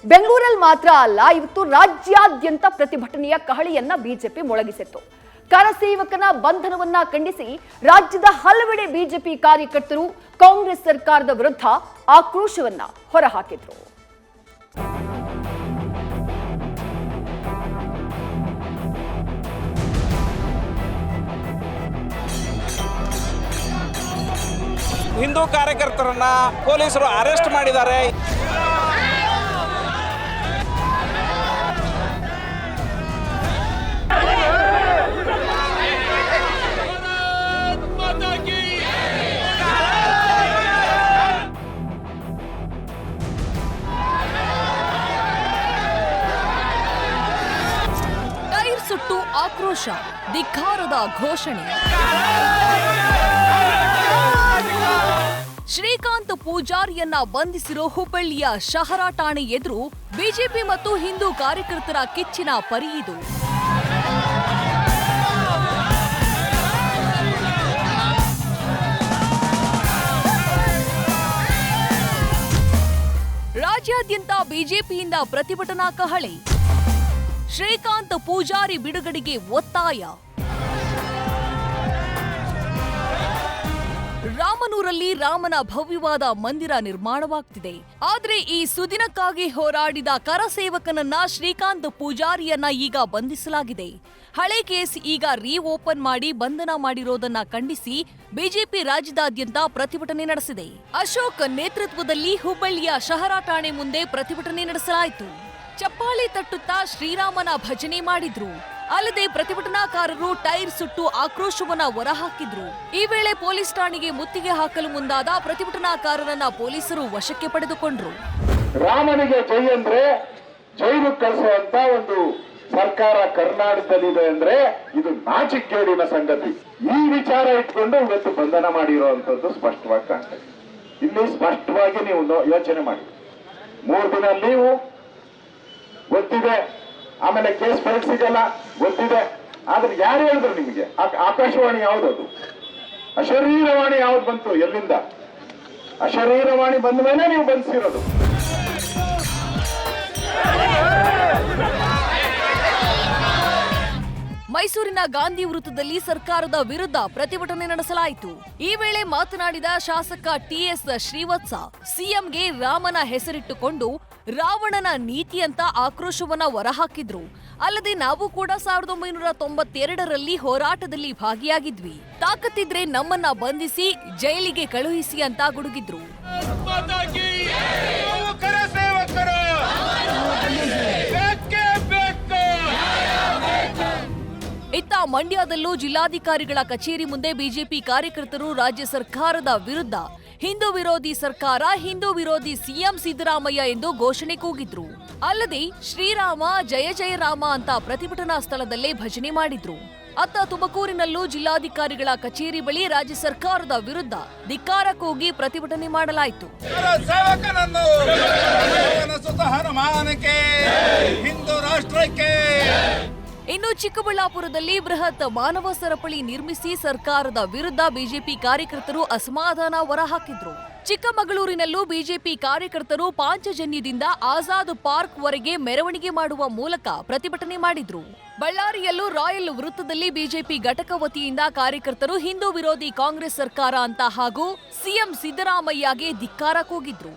ಬೆಂಗಳೂರಲ್ಲಿ ಮಾತ್ರ ಅಲ್ಲ, ಇವತ್ತು ರಾಜ್ಯಾದ್ಯಂತ ಪ್ರತಿಭಟನೆಯ ಕಹಳೆಯನ್ನ ಬಿಜೆಪಿ ಮೊಳಗಿಸಿತ್ತು. ಕರಸೇವಕನ ಬಂಧನವನ್ನ ಖಂಡಿಸಿ ರಾಜ್ಯದ ಹಲವೆಡೆ ಬಿಜೆಪಿ ಕಾರ್ಯಕರ್ತರು ಕಾಂಗ್ರೆಸ್ ಸರ್ಕಾರದ ವಿರುದ್ಧ ಆಕ್ರೋಶವನ್ನ ಹೊರಹಾಕಿದ್ರು. ಹಿಂದೂ ಕಾರ್ಯಕರ್ತರನ್ನ ಪೊಲೀಸರು ಅರೆಸ್ಟ್ ಮಾಡಿದ್ದಾರೆ. ಟೈರ್ ಸುಟ್ಟು ಆಕ್ರೋಶ, ಧಿಕ್ಕಾರದ ಘೋಷಣೆ. ಶ್ರೀಕಾಂತ್ ಪೂಜಾರಿಯನ್ನ ಬಂಧಿಸಿರೋ ಹುಬ್ಬಳ್ಳಿಯ ಶಹರ ಠಾಣೆ ಎದುರು ಬಿಜೆಪಿ ಮತ್ತು ಹಿಂದೂ ಕಾರ್ಯಕರ್ತರ ಕಿಚ್ಚಿನ ಪರಿಯಿದು. ರಾಜ್ಯಾದ್ಯಂತ ಬಿಜೆಪಿಯಿಂದ ಪ್ರತಿಭಟನಾ ಕಹಳೆ. ಶ್ರೀಕಾಂತ್ ಪೂಜಾರಿ ಬಿಡುಗಡೆಗೆ ಒತ್ತಾಯ. ರಾಮನೂರಲ್ಲಿ ರಾಮನ ಭವ್ಯವಾದ ಮಂದಿರ ನಿರ್ಮಾಣವಾಗ್ತಿದೆ. ಆದ್ರೆ ಈ ಸುದಿನಕ್ಕಾಗಿ ಹೋರಾಡಿದ ಕರಸೇವಕನನ್ನ ಶ್ರೀಕಾಂತ್ ಪೂಜಾರಿಯನ್ನ ಈಗ ಬಂಧಿಸಲಾಗಿದೆ. ಹಳೆ ಕೇಸ್ ಈಗ ಓಪನ್ ಮಾಡಿ ಬಂಧನ ಮಾಡಿರೋದನ್ನ ಖಂಡಿಸಿ ಬಿಜೆಪಿ ರಾಜ್ಯದಾದ್ಯಂತ ಪ್ರತಿಭಟನೆ ನಡೆಸಿದೆ. ಅಶೋಕ್ ನೇತೃತ್ವದಲ್ಲಿ ಹುಬ್ಬಳ್ಳಿಯ ಶಹರ ಠಾಣೆ ಮುಂದೆ ಪ್ರತಿಭಟನೆ ನಡೆಸಲಾಯಿತು. ಚಪ್ಪಾಳೆ ತಟ್ಟುತ್ತಾ ಶ್ರೀರಾಮನ ಭಜನೆ ಮಾಡಿದ್ರು. ಅಲ್ಲದೆ ಪ್ರತಿಭಟನಾಕಾರರು ಟೈರ್ ಸುಟ್ಟು ಆಕ್ರೋಶವನ್ನ ಹೊರಹಾಕಿದ್ರು. ಈ ವೇಳೆ ಪೊಲೀಸ್ ಠಾಣೆಗೆ ಮುತ್ತಿಗೆ ಹಾಕಲು ಮುಂದಾದ ಪ್ರತಿಭಟನಾಕಾರರನ್ನ ಪೊಲೀಸರು ವಶಕ್ಕೆ ಪಡೆದುಕೊಂಡ್ರು. ರಾಮನಿಗೆ ಜೈ ಅಂದ್ರೆ ಜೈಲು ಕಳಿಸುವಂತ ಒಂದು ಸರ್ಕಾರ ಕರ್ನಾಟಕದಲ್ಲಿದೆ ಅಂದ್ರೆ ಇದು ನಾಚಿಕೆಗೇಡಿನ ಸಂಗತಿ. ಈ ವಿಚಾರ ಇಟ್ಕೊಂಡು ಇವತ್ತು ಬಂಧನ ಮಾಡಿರುವಂತದ್ದು ಸ್ಪಷ್ಟವಾಗಿ ಕಾಣ್ತದೆ. ಇಲ್ಲಿ ಸ್ಪಷ್ಟವಾಗಿ ನೀವು ಯೋಚನೆ ಮಾಡಿ. 3 ದಿನ ನೀವು ಗೊತ್ತಿದೆ, ಆಮೇಲೆ ಕೇಸ್ ಫೈಲ್ ಸಿಗಲ್ಲ ಗೊತ್ತಿದೆ. ಆದ್ರೆ ಯಾರು ಹೇಳಿದ್ರು ನಿಮಗೆ? ಆಕಾಶವಾಣಿ ಯಾವ್ದದು? ಅಶರೀರವಾಣಿ ಯಾವ್ದು ಬಂತು? ಎಲ್ಲಿಂದ? ಅಶರೀರವಾಣಿ ಬಂದ ಮೇಲೆ ನೀವು ಬಂಧಿಸಿರೋದು. ಮೈಸೂರಿನ ಗಾಂಧಿ ವೃತ್ತದಲ್ಲಿ ಸರ್ಕಾರದ ವಿರುದ್ಧ ಪ್ರತಿಭಟನೆ ನಡೆಸಲಾಯಿತು. ಈ ವೇಳೆ ಮಾತನಾಡಿದ ಶಾಸಕ ಟಿಎಸ್ ಶ್ರೀವತ್ಸ, ಸಿಎಂಗೆ ರಾಮನ ಹೆಸರಿಟ್ಟುಕೊಂಡು ರಾವಣನ ನೀತಿ ಅಂತ ಆಕ್ರೋಶವನ್ನ ಹೊರಹಾಕಿದ್ರು. ಅಲ್ಲದೆ ನಾವು ಕೂಡ 1992ರಲ್ಲಿ ಹೋರಾಟದಲ್ಲಿ ಭಾಗಿಯಾಗಿದ್ವಿ. ತಾಕತ್ತಿದ್ರೆ ನಮ್ಮನ್ನ ಬಂಧಿಸಿ ಜೈಲಿಗೆ ಕಳುಹಿಸಿ ಅಂತ ಗುಡುಗಿದ್ರು. ಇತ್ತ ಮಂಡ್ಯದಲ್ಲೂ ಜಿಲ್ಲಾಧಿಕಾರಿಗಳ ಕಚೇರಿ ಮುಂದೆ ಬಿಜೆಪಿ ಕಾರ್ಯಕರ್ತರು ರಾಜ್ಯ ಸರ್ಕಾರದ ವಿರುದ್ಧ ಹಿಂದೂ ವಿರೋಧಿ ಸರ್ಕಾರ, ಹಿಂದೂ ವಿರೋಧಿ ಸಿಎಂ ಸಿದ್ದರಾಮಯ್ಯ ಎಂದು ಘೋಷಣೆ ಕೂಗಿದ್ರು. ಅಲ್ಲದೆ ಶ್ರೀರಾಮ ಜಯ ಜಯ ರಾಮ ಅಂತ ಪ್ರತಿಭಟನಾ ಸ್ಥಳದಲ್ಲೇ ಭಜನೆ ಮಾಡಿದ್ರು. ಅತ್ತ ತುಮಕೂರಿನಲ್ಲೂ ಜಿಲ್ಲಾಧಿಕಾರಿಗಳ ಕಚೇರಿ ಬಳಿ ರಾಜ್ಯ ಸರ್ಕಾರದ ವಿರುದ್ಧ ಧಿಕ್ಕಾರ ಕೂಗಿ ಪ್ರತಿಭಟನೆ ಮಾಡಲಾಯಿತು. ಹಿಂದೂ ರಾಷ್ಟ್ರಕ್ಕೆ. ಇನ್ನು ಚಿಕ್ಕಬಳ್ಳಾಪುರದಲ್ಲಿ ಬೃಹತ್ ಮಾನವ ಸರಪಳಿ ನಿರ್ಮಿಸಿ ಸರ್ಕಾರದ ವಿರುದ್ಧ ಬಿಜೆಪಿ ಕಾರ್ಯಕರ್ತರು ಅಸಮಾಧಾನ ಹೊರಹಾಕಿದ್ರು. ಚಿಕ್ಕಮಗಳೂರಿನಲ್ಲೂ ಬಿಜೆಪಿ ಕಾರ್ಯಕರ್ತರು ಪಾಂಚಜನ್ಯದಿಂದ ಆಜಾದ್ ಪಾರ್ಕ್ ವರೆಗೆ ಮೆರವಣಿಗೆ ಮಾಡುವ ಮೂಲಕ ಪ್ರತಿಭಟನೆ ಮಾಡಿದ್ರು. ಬಳ್ಳಾರಿಯಲ್ಲೂ ರಾಯಲ್ ವೃತ್ತದಲ್ಲಿ ಬಿಜೆಪಿ ಘಟಕ ವತಿಯಿಂದ ಕಾರ್ಯಕರ್ತರು ಹಿಂದೂ ವಿರೋಧಿ ಕಾಂಗ್ರೆಸ್ ಸರ್ಕಾರ ಅಂತ ಹಾಗೂ ಸಿಎಂ ಸಿದ್ದರಾಮಯ್ಯಗೆ ಧಿಕ್ಕಾರ ಕೂಗಿದ್ರು.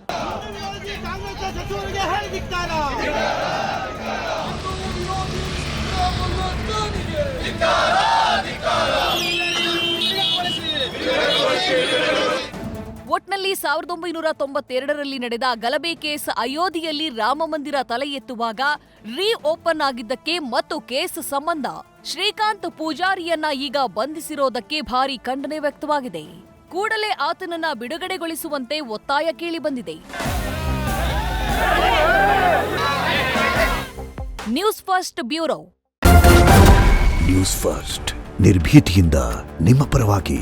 ಒಟ್ನಲ್ಲಿ 1992ರಲ್ಲಿ ನಡೆದ ಗಲಭೆ ಕೇಸ್ ಅಯೋಧ್ಯೆಯಲ್ಲಿ ರಾಮ ಮಂದಿರ ತಲೆ ಎತ್ತುವಾಗ ಓಪನ್ ಆಗಿದ್ದಕ್ಕೆ ಮತ್ತು ಕೇಸ್ ಸಂಬಂಧ ಶ್ರೀಕಾಂತ್ ಪೂಜಾರಿಯನ್ನ ಈಗ ಬಂಧಿಸಿರೋದಕ್ಕೆ ಭಾರಿ ಖಂಡನೆ ವ್ಯಕ್ತವಾಗಿದೆ. ಕೂಡಲೇ ಆತನನ್ನ ಬಿಡುಗಡೆಗೊಳಿಸುವಂತೆ ಒತ್ತಾಯ ಕೇಳಿಬಂದಿದೆ. News first bureau. News first ನಿರ್ಭೀತಿಯಿಂದ ನಿಮ್ಮ ಪರವಾಗಿ.